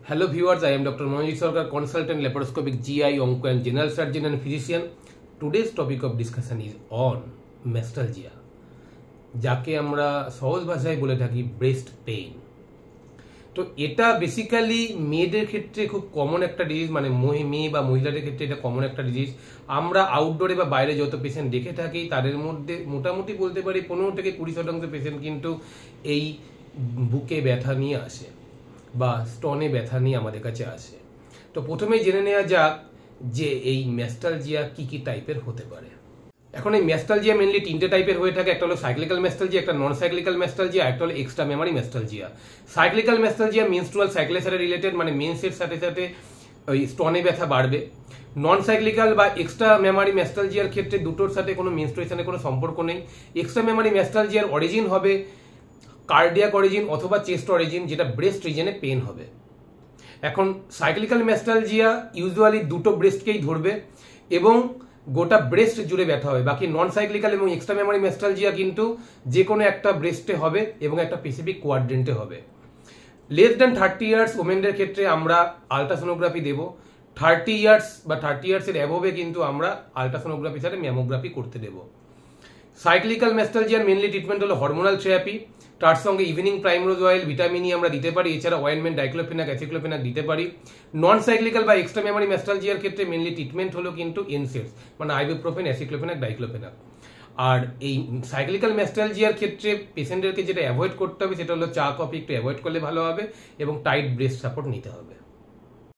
Hello viewers, I am Dr. Manojit Sarkar, consultant laparoscopic GI, onco and general surgeon and physician. Today's topic of discussion is on mastalgia, যাকে আমরা সহজ ভাষায় বলে থাকি breast pain. তো এটা basically মেয়েদের ক্ষেত্রে খুব কমন একটা ডিজিজ, মানে মেয়ে বা মহিলাদের ক্ষেত্রে এটা কমন একটা ডিজিজ। আমরা আউটডোরে বা বাইরে যত পেশেন্ট দেখে থাকি তাদের মধ্যে মোটামুটি বলতে পারি 15 থেকে 20% পেশেন্ট কিন্তু এই বুকে ব্যথা নিয়ে আসে বা স্টনে ব্যথা নিয়ে আমাদের কাছে আসে। তো প্রথমেই জেনে নেওয়া যাক যে এই ম্যাস্টালজিয়া কি কি টাইপের হতে পারে। এখন এই ম্যাস্টালজিয়া মেনলি তিনটে টাইপের হয়ে থাকে, একটা হলো সাইক্লিক্যাল ম্যাস্টালজিয়া, একটা নন সাইক্লিক্যাল ম্যাস্টালজিয়া, একটা হলো extra memory mastalgia. Cyclical mastalgia menstrual সাইকেলের সাথে রিলেটেড, মানে মেন্সের সাথে সাথে ওই স্টনে ব্যথা বাড়বে। নন সাইক্লিক্যাল বা এক্সট্রা মেমরি ম্যাস্টালজিয়ার ক্ষেত্রে দুটোর সাথে কোনো মেনস্ট্রুয়েশনের কোনো সম্পর্ক নেই। এক্সট্রা মেমরি ম্যাস্টালজিয়ার অরিজিন হবে কার্ডিয়াক অরিজিন অথবা চেস্ট অরিজিন, যেটা ব্রেস্ট রিজনে পেন হবে। এখন সাইক্লিক্যাল ম্যাস্টালজিয়া ইউজুয়ালি দুটো ব্রেস্টকেই ধরবে এবং গোটা ব্রেস্ট জুড়ে ব্যথা হবে। বাকি নন সাইক্লিক্যাল এবং এক্সট্রা মেমরি ম্যাস্টালজিয়া কিন্তু যে কোনো একটা ব্রেস্টে হবে এবং একটা স্পেসিফিক কোয়াড্রেন্টে হবে। লেস দ্যান 30 ইয়ার্স ওমেনদের ক্ষেত্রে আমরা আলট্রাসোনোগ্রাফি দেব। 30 ইয়ার্স বা 30 ইয়ার্সের অ্যাবোভে কিন্তু আমরা আলট্রাসোনোগ্রাফির সাথে ম্যামোগ্রাফি করতে দেব। সাইক্লিক্যাল ম্যাস্টালজিয়ার মেনলি ট্রিটমেন্ট হলো হরমোনাল থেরাপি, তার সঙ্গে evening primrose oil, vitamin E আমরা দিতে পারি, এছাড়া অয়েনমেন্ট, ডাইক্লোফেনাক, অ্যাসিক্লোফেনাক দিতে পারি। নন সাইক্লিক্যাল বা এক্সট্রা মেমরি ম্যাস্টালজিয়ার ক্ষেত্রে মেনলি ট্রিটমেন্ট হলো কিন্তু এনসেডস, মানে আইবুপ্রোফেন, অ্যাসিক্লোফেনাক, ডাইক্লোফেনাক। আর এই সাইক্লিক্যাল ম্যাস্টালজিয়ার ক্ষেত্রে পেশেন্টদেরকে যেটা অ্যাভয়েড করতে হবে সেটা হলো চা কফি একটু অ্যাভয়েড করলে ভালো হবে এবং টাইট ব্রেস্ট সাপোর্ট নিতে হবে।